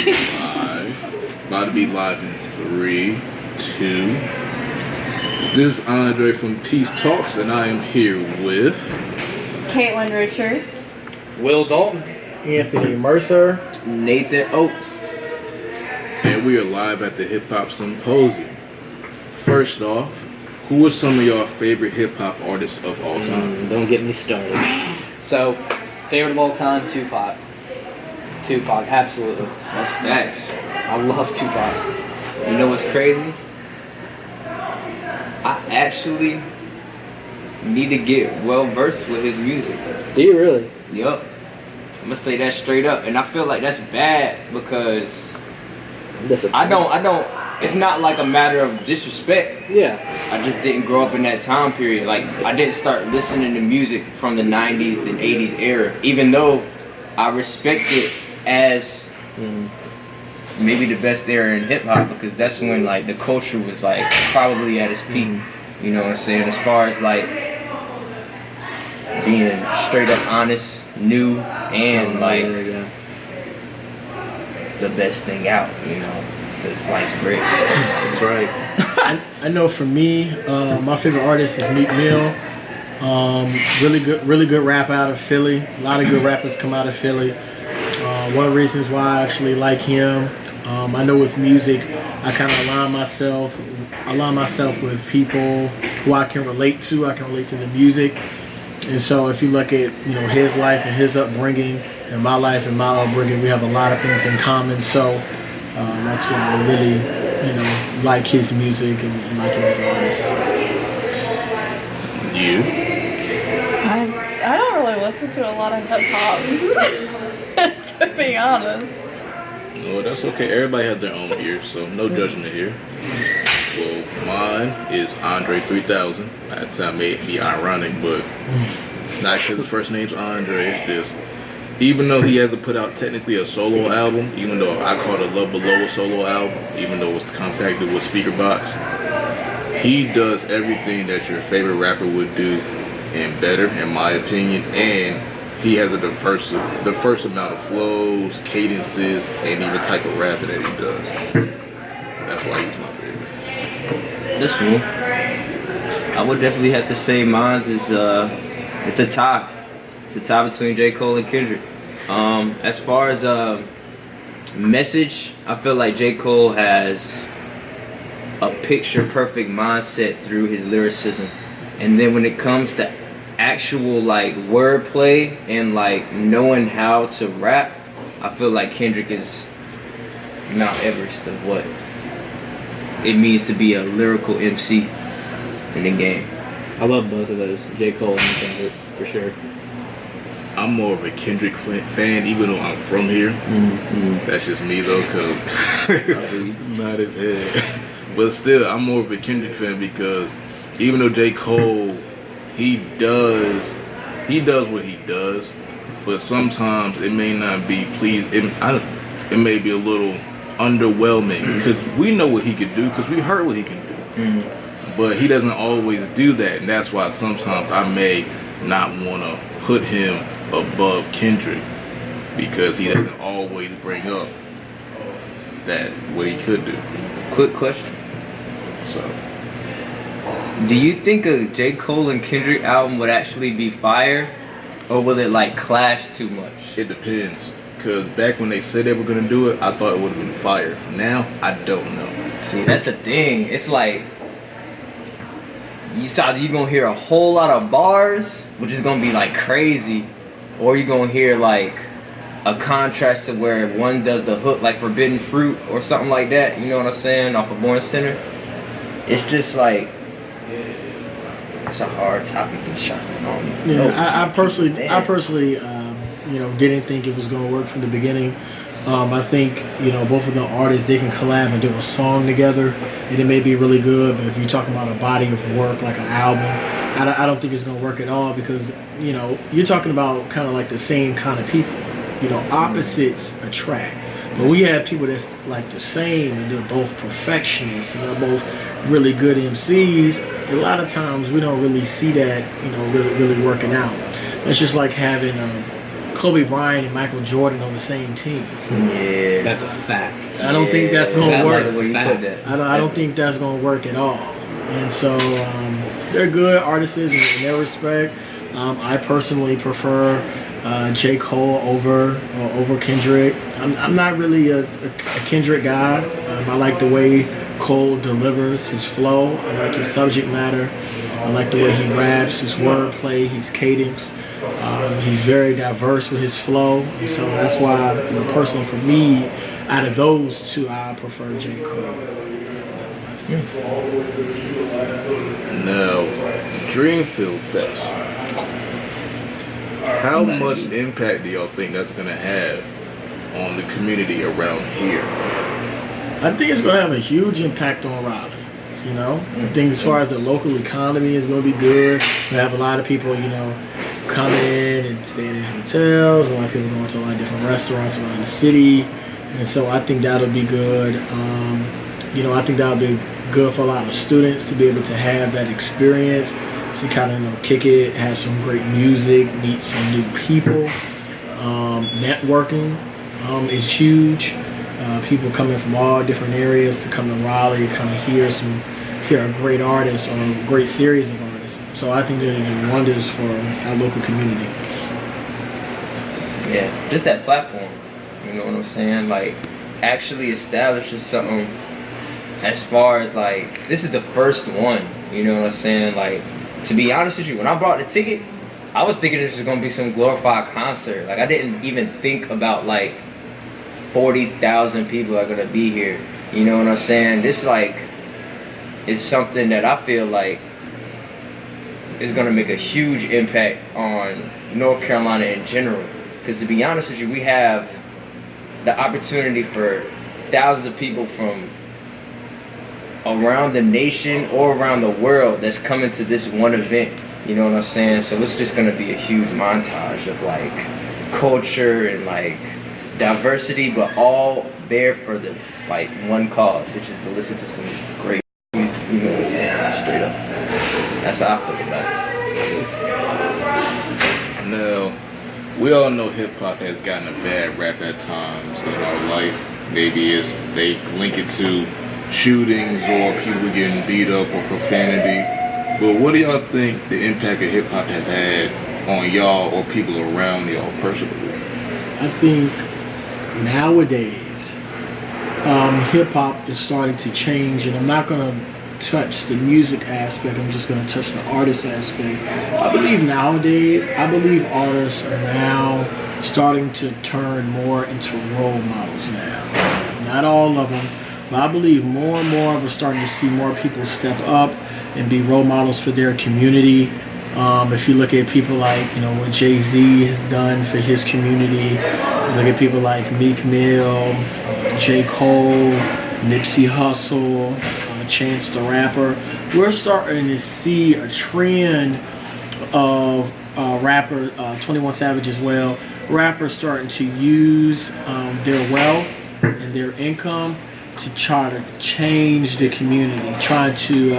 Alright. About to be live in 3, 2. This is Andre from Peace Talks, and I am here with Caitlin Richards, Will Dalton, Anthony Mercer, Nathan Oates. and we are live at the Hip Hop Symposium. First off, who are some of your favorite hip hop artists of all time? Don't get me started. So, favorite of all time, Tupac. Tupac, absolutely. That's facts. I love Tupac. You know what's crazy? I actually need to get well versed with his music. Do you really? Yup. I'm gonna say that straight up, and I feel like that's bad because I don't. It's not like a matter of disrespect. Yeah. I just didn't grow up in that time period. Like, I didn't start listening to music from the 90s and 80s era, even though I respect it as maybe the best era in hip hop, because that's when like the culture was like probably at its peak. You know what I'm saying? As far as like being straight up honest, new, and like the best thing out, you know. It's a sliced bread. That's right. I know for me, my favorite artist is Meek Mill. Really good rap out of Philly. A lot of good rappers come out of Philly. One of the reasons why I actually like him, I know with music, I kind of align myself with people who I can relate to. I can relate to the music, and so if you look at his life and his upbringing, and my life and my upbringing, we have a lot of things in common. So that's why I really like his music and like him as an artist. You? I don't really listen to a lot of hip hop, to be honest. Well, that's okay. Everybody has their own here, so no judgment here. Well, mine is Andre 3000. That sound may be ironic, but not because his first name's Andre. It's just, even though he hasn't put out technically a solo album, even though I call it Love Below a solo album, even though it's compacted with speaker box, he does everything that your favorite rapper would do and better, in my opinion. And he has a diverse amount of flows, cadences, and even type of rapping that he does. That's why he's my favorite. That's true. I would definitely have to say mine's is it's a tie. It's a tie between J. Cole and Kendrick. As far as message, I feel like J. Cole has a picture perfect mindset through his lyricism, and then when it comes to actual like wordplay and like knowing how to rap, I feel like Kendrick is Mount Everest of what it means to be a lyrical MC in the game. I love both of those, J. Cole and Kendrick, for sure. I'm more of a Kendrick fan, even though I'm from here. That's just me though, cause not his head. But still, I'm more of a Kendrick fan because even though J. Cole, he does what he does, but sometimes it may not be pleased. It may be a little underwhelming because we know what he can do, because we heard what he can do. But he doesn't always do that, and that's why sometimes I may not want to put him above Kendrick, because he doesn't always bring up that what he could do. Quick question. So, do you think a J. Cole and Kendrick album would actually be fire, or will it like clash too much? it depends, because back when they said they were gonna do it, I thought it would have been fire. Now I don't know. See, that's the thing. It's like you're gonna hear a whole lot of bars, which is gonna be like crazy, or you're gonna hear like a contrast to where one does the hook, like Forbidden Fruit or something like that. You know what I'm saying? Off of Born Center. It's just like it's a hard topic to shop on. Yeah, I personally, didn't think it was going to work from the beginning. I think both of the artists, they can collab and do a song together, and it may be really good. But if you're talking about a body of work like an album, I don't think it's going to work at all, because you're talking about kind of like the same kind of people. Opposites attract. But we have people that's like the same, and they're both perfectionists, and they're both really good MCs. A lot of times we don't really see that, really working out. It's just like having Kobe Bryant and Michael Jordan on the same team. Yeah. That's a fact. I don't think that's gonna That work. like the way you put that. I don't think that's gonna work at all. And so they're good artists in their respect. I personally prefer J. Cole over Kendrick. I'm not really a Kendrick guy. I like the way Cole delivers his flow. I like his subject matter. I like the way he raps, his wordplay, his cadence. He's very diverse with his flow, and so that's why, personally for me, out of those two, I prefer J. Cole. Now, Dreamfield Fest. How much impact do y'all think that's gonna have on the community around here? I think it's going to have a huge impact on Raleigh. I think as far as the local economy is going to be good. We have a lot of people, coming in and staying in hotels. A lot of people going to a lot of different restaurants around the city. And so I think that'll be good. I think that'll be good for a lot of students to be able to have that experience, to kind of kick it, have some great music, meet some new people. Networking is huge. People coming from all different areas to come to Raleigh, kind of hear a great artist or a great series of artists. So I think they're going to do wonders for our local community. Yeah, just that platform. You know what I'm saying? Like, actually establishes something. As far as like, this is the first one. You know what I'm saying? Like, to be honest with you, when I bought the ticket, I was thinking this was gonna be some glorified concert. Like, I didn't even think about like 40,000 people are gonna be here. You know what I'm saying? This like is something that I feel like is gonna make a huge impact on North Carolina in general. Because to be honest with you, we have the opportunity for thousands of people from around the nation or around the world that's coming to this one event. You know what I'm saying? So it's just gonna be a huge montage of like culture and like diversity, but all there for the like one cause, which is to listen to some great music. You know what I'm saying? Straight up. That's how I feel about it. Now, we all know hip hop has gotten a bad rap at times in our life. Maybe they link it to shootings or people getting beat up or profanity. But what do y'all think the impact of hip hop has had on y'all or people around y'all personally? I think nowadays hip hop is starting to change, and I'm not going to touch the music aspect. I'm just going to touch the artist aspect. I believe nowadays, artists are now starting to turn more into role models now. Not all of them, but I believe more and more we're starting to see more people step up and be role models for their community. If you look at people like, what Jay-Z has done for his community, look at people like Meek Mill, J. Cole, Nipsey Hussle, Chance the Rapper. We're starting to see a trend of rapper, 21 Savage as well, rappers starting to use their wealth and their income to try to change the community, try to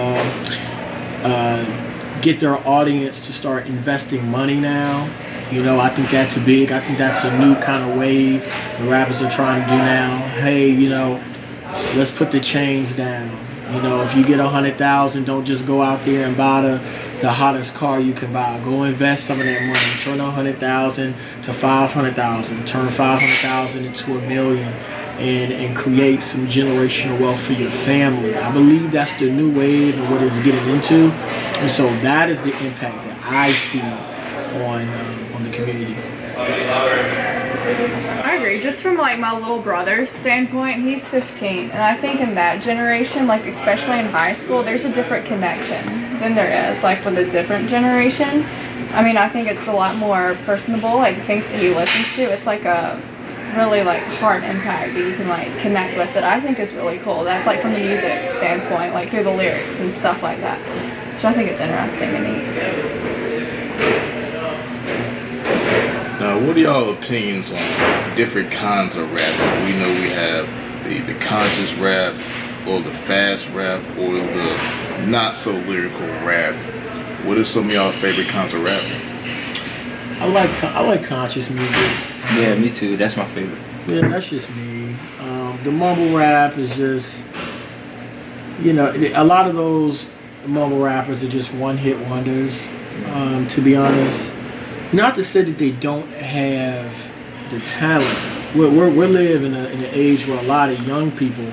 get their audience to start investing money now. I think that's big. I think that's a new kind of wave the rappers are trying to do now. Hey, let's put the chains down. If you get 100,000, don't just go out there and buy the hottest car you can buy. Go invest some of that money. Turn 100,000 to 500,000. Turn 500,000 into $1 million, and create some generational wealth for your family. I believe that's the new wave and what it's getting into, and so that is the impact that I see on the community. I agree. Just from like my little brother's standpoint, he's 15, and I think in that generation, like especially in high school, there's a different connection than there is like with a different generation. I mean, I think it's a lot more personable, like the things that he listens to. It's like a really like hard impact that you can like connect with, that I think is really cool. That's like from the music standpoint, like through the lyrics and stuff like that, which I think it's interesting and neat. Now, what are y'all opinions on different kinds of rap? We know we have the conscious rap, or the fast rap, or the not so lyrical rap. What are some of y'all favorite kinds of rap? I like conscious music. Yeah, me too. That's my favorite. Yeah, that's just me. The mumble rap is just, a lot of those mumble rappers are just one-hit wonders. To be honest, not to say that they don't have the talent. We're living in an age where a lot of young people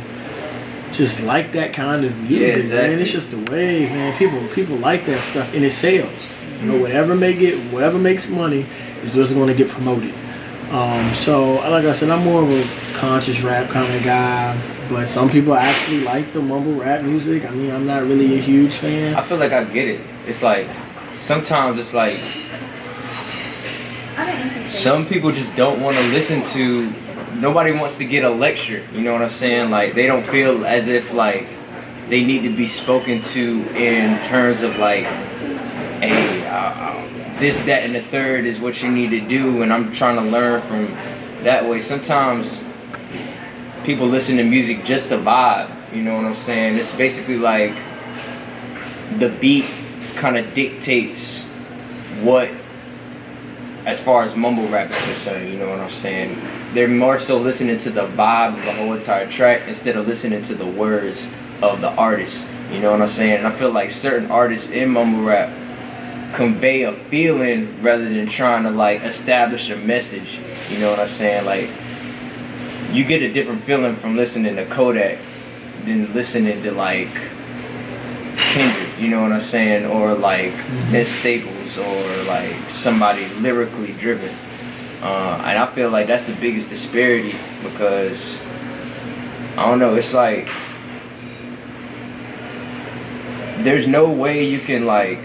just like that kind of music, Yeah, exactly. man. It's just the wave, man. People like that stuff, and it sells. Whatever makes money is what's going to get promoted. So, like I said, I'm more of a conscious rap kind of guy, but some people actually like the mumble rap music. I mean, I'm not really a huge fan. I feel like I get it. It's like sometimes it's like some people just don't want to listen to. Nobody wants to get a lecture. You know what I'm saying? Like they don't feel as if like they need to be spoken to in terms of like, hey, this, that, and the third is what you need to do, and I'm trying to learn from that way. Sometimes people listen to music just to vibe. You know what I'm saying? It's basically like the beat kind of dictates what, as far as mumble rap is concerned, you know what I'm saying? They're more so listening to the vibe of the whole entire track instead of listening to the words of the artist, you know what I'm saying? And I feel like certain artists in mumble rap convey a feeling rather than trying to like establish a message, you know what I'm saying? Like, you get a different feeling from listening to Kodak than listening to like Kendrick, you know what I'm saying? Or like Vince Staples, or like somebody lyrically driven. And I feel like that's the biggest disparity, because I don't know, it's like there's no way you can like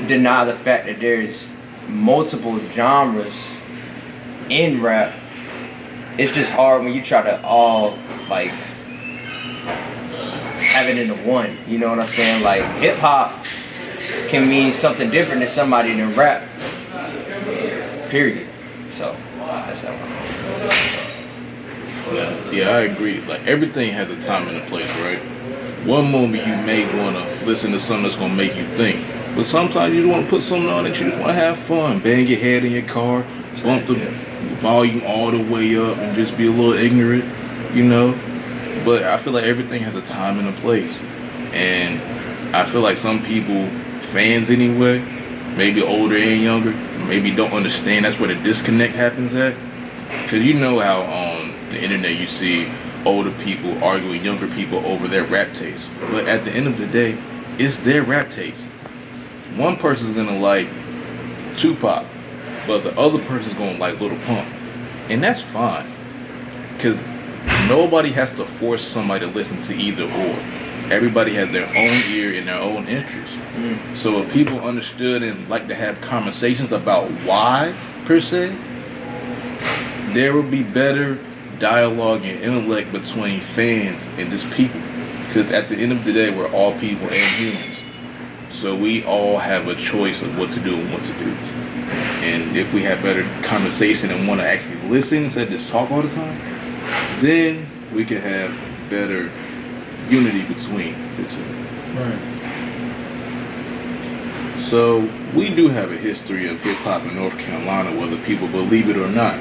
deny the fact that there's multiple genres in rap. It's just hard when you try to all like have it into one, you know what I'm saying? Like hip hop can mean something different to somebody than rap, period. So that's how Yeah, I agree. Like everything has a time and a place, right? One moment you may want to listen to something that's gonna make you think, but sometimes you want to put something on that you just want to have fun, bang your head in your car, bump the volume all the way up, and just be a little ignorant, you know. But I feel like everything has a time and a place, and I feel like some people, fans anyway, maybe older and younger, maybe don't understand that's where the disconnect happens at. Because you know how on the internet you see older people arguing younger people over their rap taste. But at the end of the day, it's their rap taste. One person's gonna like Tupac, but the other person's gonna like Lil Pump. And that's fine. Because nobody has to force somebody to listen to either or. Everybody has their own ear and their own interests. So if people understood and like to have conversations about why, per se, there will be better dialogue and intellect between fans and just people. Because at the end of the day, we're all people and humans. So we all have a choice of what to do and what to do. And if we have better conversation and want to actually listen instead of just talk all the time, then we can have better unity between the two. Right. So we do have a history of hip hop in North Carolina, whether people believe it or not.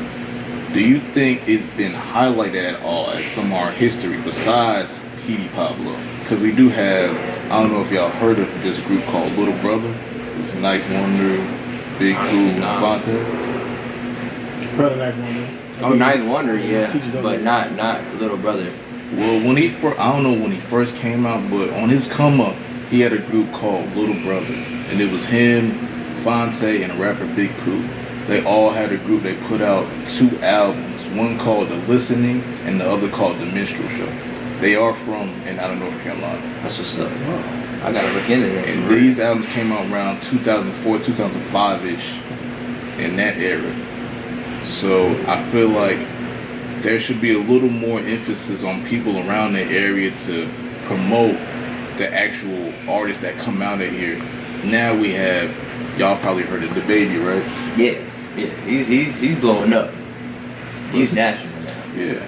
Do you think it's been highlighted at all as some of our history besides Petey Pablo? Because we do have, I don't know if y'all heard of this group called Little Brother. It's Knife Wonder, Big Pooh, Fonte. Brother Knife Wonder. Oh, Ninth Wonder, yeah, Teaches but over. not Little Brother. Well, when he first, I don't know when he first came out, but on his come up, he had a group called Little Brother, and it was him, Fonte, and a rapper Big Pooh. They all had a group. They put out 2 albums, one called The Listening and the other called The Minstrel Show. They are from and out of North Carolina. That's what's up. I gotta look into that. And these albums came out around 2004, 2005-ish, in that era. So I feel like there should be a little more emphasis on people around the area to promote the actual artists that come out of here. Now we have, y'all probably heard of DaBaby, right? Yeah. He's blowing up. He's national now. Yeah.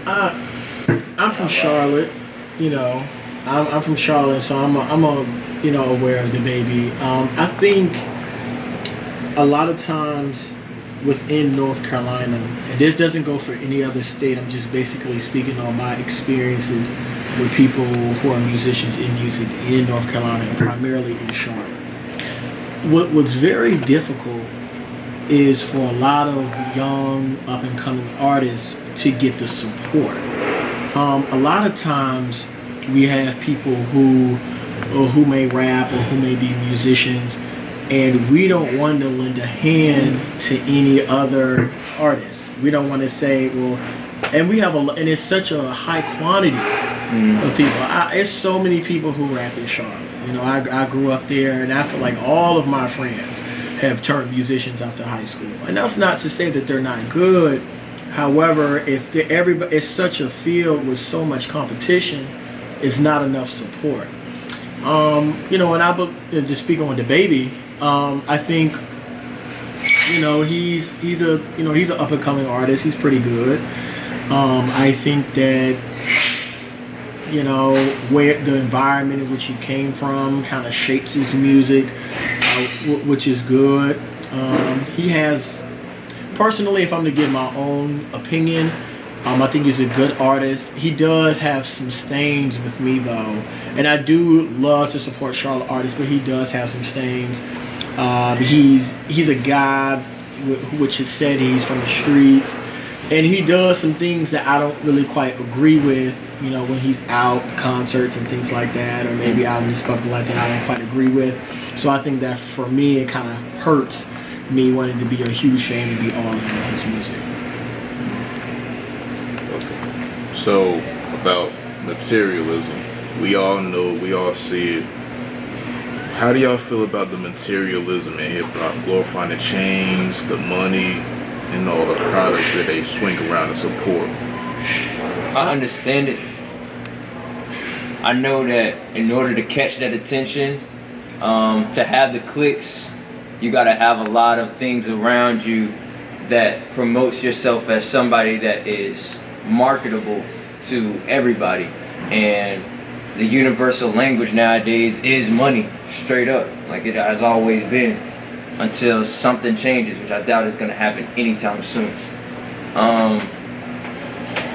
I'm from Charlotte, you know. I'm from Charlotte, so I'm aware of DaBaby. I think a lot of times within North Carolina, and this doesn't go for any other state, I'm just basically speaking on my experiences with people who are musicians in music in North Carolina, and primarily in Charlotte. What's very difficult is for a lot of young up-and-coming artists to get the support. A lot of times we have people who may rap or who may be musicians, and we don't want to lend a hand to any other artists. We don't want to say, well, and we have and it's such a high quantity of people. It's so many people who rap in Charlotte. You know, I grew up there, and I feel like all of my friends have turned musicians after high school. And that's not to say that they're not good. However, if everybody, it's such a field with so much competition, it's not enough support. You know, and just speak on the baby. I think, you know, he's an up and coming artist. He's pretty good. I think that, you know, where the environment in which he came from kind of shapes his music, which is good. He has, personally, if I'm to give my own opinion, I think he's a good artist. He does have some stains with me though, and I do love to support Charlotte artists, but he does have some stains. He's a guy which has said he's from the streets, and he does some things that I don't really quite agree with. You know, when he's out concerts and things like that, or maybe out in this public like that, I don't quite agree with. So I think that for me, it kind of hurts me wanting to be a huge fan and be all in on his music. So, about materialism, we all know, we all see it. How do y'all feel about the materialism in hip-hop, glorifying the chains, the money, and all the products that they swing around to support? I understand it. I know that in order to catch that attention, to have the clicks, you gotta have a lot of things around you that promotes yourself as somebody that is marketable to everybody. And the universal language nowadays is money, straight up, like it has always been, until something changes, which I doubt is gonna happen anytime soon.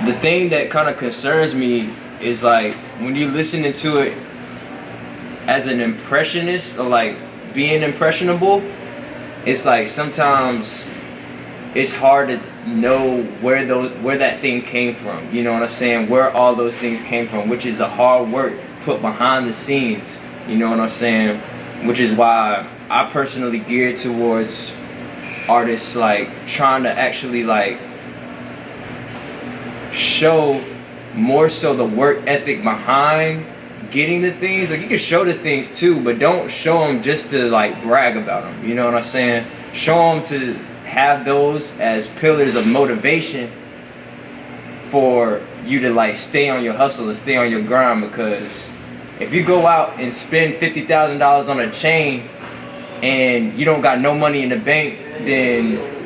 The thing that kind of concerns me is like when you're listening to it as an impressionist or like being impressionable, it's like sometimes it's hard to know where that thing came from. You know what I'm saying? Where all those things came from, which is the hard work put behind the scenes. You know what I'm saying? Which is why I personally gear towards artists like trying to actually like show more so the work ethic behind getting the things. Like you can show the things too, but don't show them just to like brag about them. You know what I'm saying? Show them to have those as pillars of motivation for you to like stay on your hustle and stay on your grind. Because if you go out and spend $50,000 on a chain and you don't got no money in the bank, then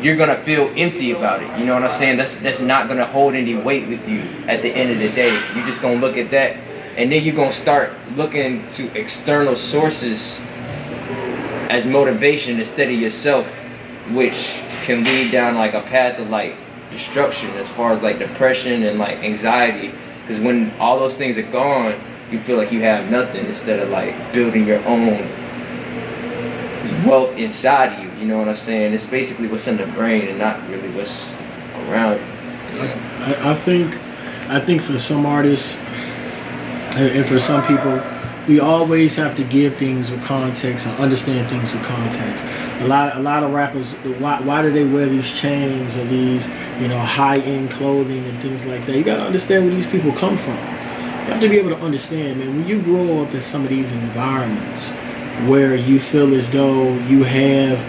you're gonna feel empty about it. You know what I'm saying? That's not gonna hold any weight with you at the end of the day. You're just gonna look at that, and then you're gonna start looking to external sources as motivation instead of yourself, which can lead down like a path of like destruction as far as like depression and like anxiety. Because when all those things are gone, you feel like you have nothing instead of like building your own wealth inside of you. You know what I'm saying? It's basically what's in the brain and not really what's around you. I think for some artists and for some people, we always have to give things with context and understand things with context. A lot of rappers, why do they wear these chains or these, you know, high-end clothing and things like that? You got to understand where these people come from. You have to be able to understand, man, when you grow up in some of these environments where you feel as though you have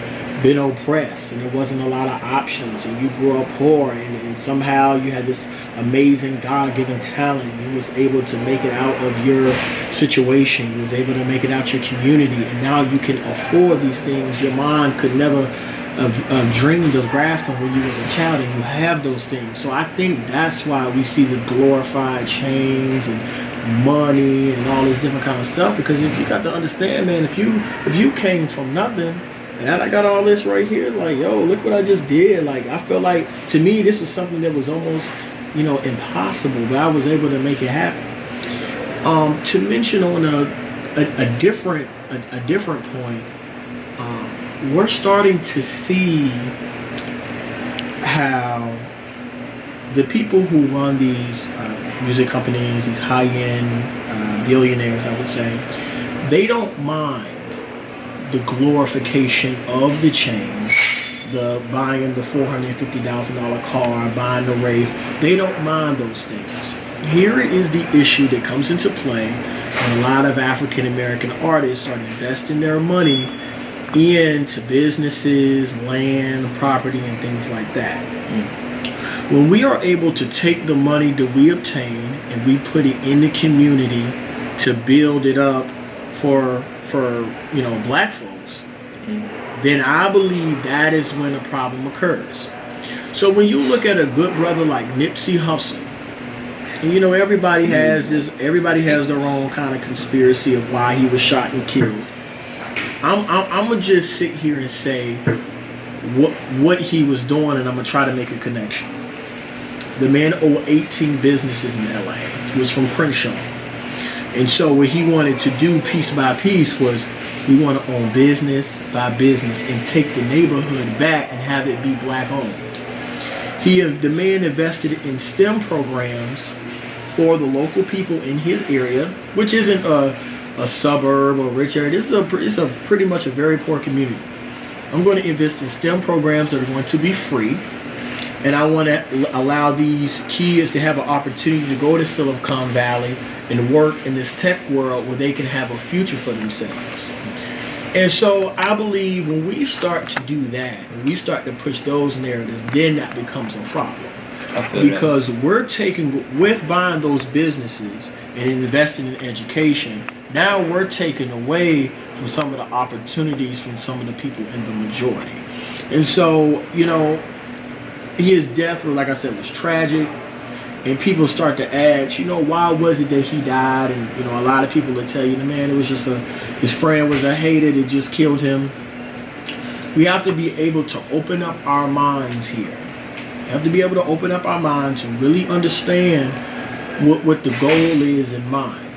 been oppressed and there wasn't a lot of options, and you grew up poor, and somehow you had this amazing God-given talent, and you was able to make it out of your situation, you was able to make it out your community, and now you can afford these things your mind could never have dreamed of grasping when you was a child, and you have those things. So I think that's why we see the glorified chains and money and all this different kind of stuff, because if you got to understand, man, if you came from nothing And I got all this right here, like, yo, look what I just did. Like, I felt like, to me, this was something that was almost, impossible, but I was able to make it happen. To mention on a different point, we're starting to see how the people who run these music companies, these high-end billionaires, I would say, they don't mind the glorification of the chains, the buying the $450,000 car, buying the Wraith. They don't mind those things. Here is the issue that comes into play when a lot of African American artists are investing their money into businesses, land, property, and things like that. When we are able to take the money that we obtain and we put it in the community to build it up for black folks, then I believe that is when a problem occurs. So when you look at a good brother like Nipsey Hussle, and everybody has their own kind of conspiracy of why he was shot and killed. I'm gonna just sit here and say what he was doing, and I'm gonna try to make a connection. The man owned 18 businesses in LA. He was from Crenshaw. And so what he wanted to do piece by piece was we want to own business by business and take the neighborhood back and have it be black owned. The man invested in STEM programs for the local people in his area, which isn't a suburb or rich area. This is a pretty much a very poor community. I'm going to invest in STEM programs that are going to be free. And I want to allow these kids to have an opportunity to go to Silicon Valley and work in this tech world where they can have a future for themselves. And so I believe when we start to do that, and we start to push those narratives, then that becomes a problem. Because we're with buying those businesses and investing in education, now we're taking away from some of the opportunities from some of the people in the majority. And so, his death, like I said, was tragic. And people start to ask, why was it that he died? And, a lot of people will tell you, man, it was just his friend was a hater that just killed him. We have to be able to open up our minds here. We have to be able to open up our minds and really understand what the goal is in mind.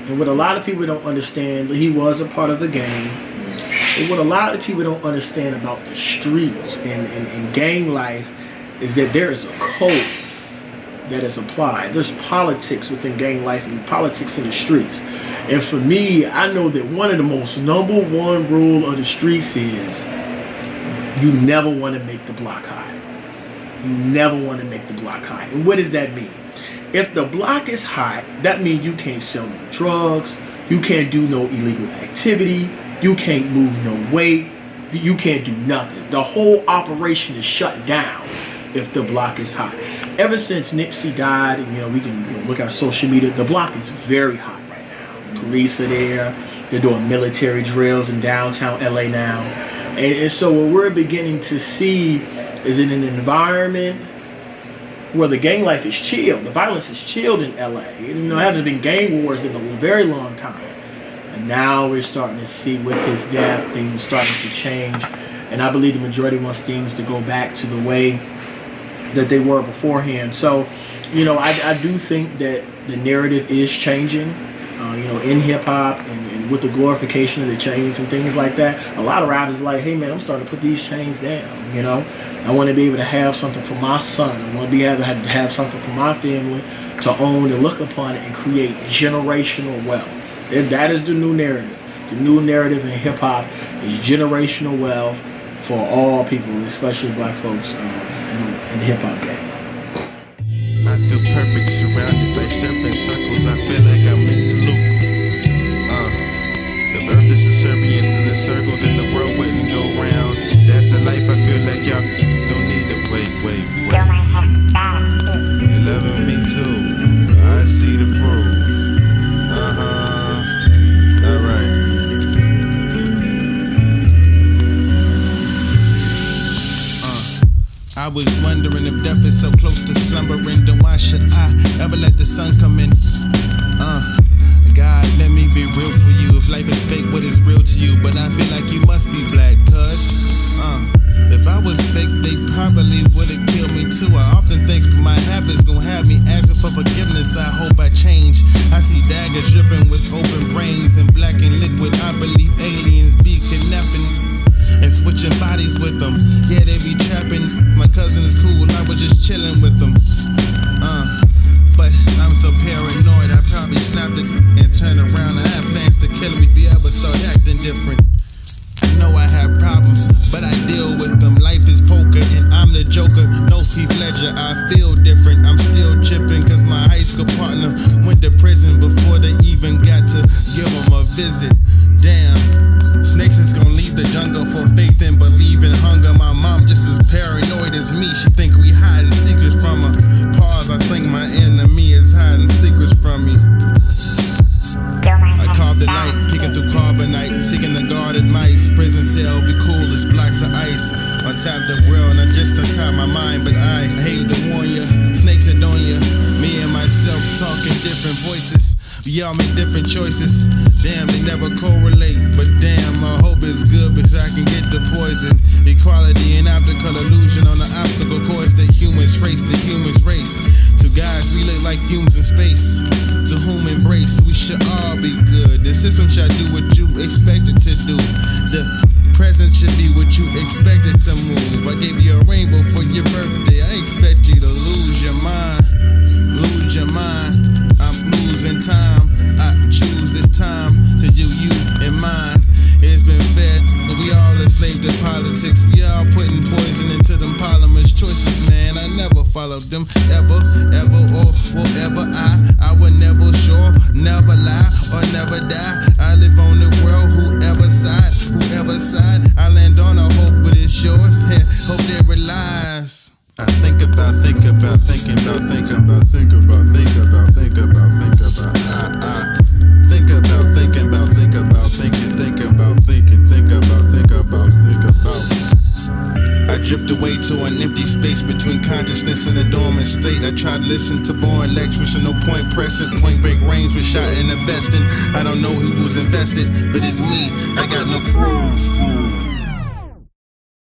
And what a lot of people don't understand, he was a part of the gang. And what a lot of people don't understand about the streets and gang life is that there is a code that is applied. There's politics within gang life and politics in the streets. And for me, I know that one of the most number one rule of the streets is you never want to make the block high. You never want to make the block high. And what does that mean? If the block is hot, that means you can't sell no drugs, you can't do no illegal activity, you can't move no weight, you can't do nothing. The whole operation is shut down if the block is hot. Ever since Nipsey died, and we can look at social media, the block is very hot right now. Police are there, they're doing military drills in downtown LA now. And so what we're beginning to see is in an environment where the gang life is chilled. The violence is chilled in LA. There hasn't been gang wars in a very long time. And now we're starting to see with his death, things starting to change. And I believe the majority wants things to go back to the way that they were beforehand. So, I do think that the narrative is changing, in hip hop and with the glorification of the chains and things like that. A lot of rappers are like, hey man, I'm starting to put these chains down. I want to be able to have something for my son. I want to be able to have something for my family to own and look upon it and create generational wealth. That is the new narrative. The new narrative in hip hop is generational wealth for all people, especially black folks in the hip hop game. I feel perfect, surrounded by serpent circles. I feel like I'm in the loop. If Earth is a serpent to the circle, then the world wouldn't go round. That's the life I feel like y'all don't need to wait. You're loving me too. I see the proof. Alright. I was wondering if death is so close to slumbering, then why should I ever let niggas dripping with open brains and black and liquid. I believe aliens be kidnapping and switching bodies with them. Yeah, they be trapping. My cousin is cool, I was just chilling with them. But I'm so paranoid, I probably snapped it and turned around. I have plans to kill him if he ever start acting different. Know I have problems, but I deal with them. Life is poker and I'm the joker. No Heath Ledger, I feel different. I'm still chipping cause my high school partner went to prison before they even got to give him a visit. Damn, snakes is gonna leave the jungle for faith and believe in hunger. My mom just as paranoid as me. She think we hiding secrets from her. Pause, I think my enemy is hiding secrets from me. I carved the light, peeking through carbonite, seeking the guarded mice. Prison cell be cool as blocks of ice. On top the world, not just on top my mind, but I hate to warn ya. Snakes are on ya. Me and myself talking different voices. We all make different choices. Damn, they never correlate, but damn, I hope it's good because I can get the poison. Equality and optical illusion on the obstacle course that humans race, the humans race. To guys, we look like fumes in space. To whom embrace, we should all be good. The system shall do what you expect it to do. The present should be what you expect it to move. I gave you a rainbow for your birthday. I expect you to lose your mind. Lose your mind. I'm losing time. I choose this time to do you and mine. It's been fed, but we all enslaved to politics. We all putting poison into them parliament's choices, man. I never followed them, ever, or will ever. I would never sure, never lie or never die. I live on the world, whoever side I land on. I hope it is yours. Hope they realize. I think about. I drift away to an empty space between consciousness and a dormant state. I try to listen to boring lectures, no point pressing. Point break range with shot and investing. I don't know who was invested, but it's me. I got no proof.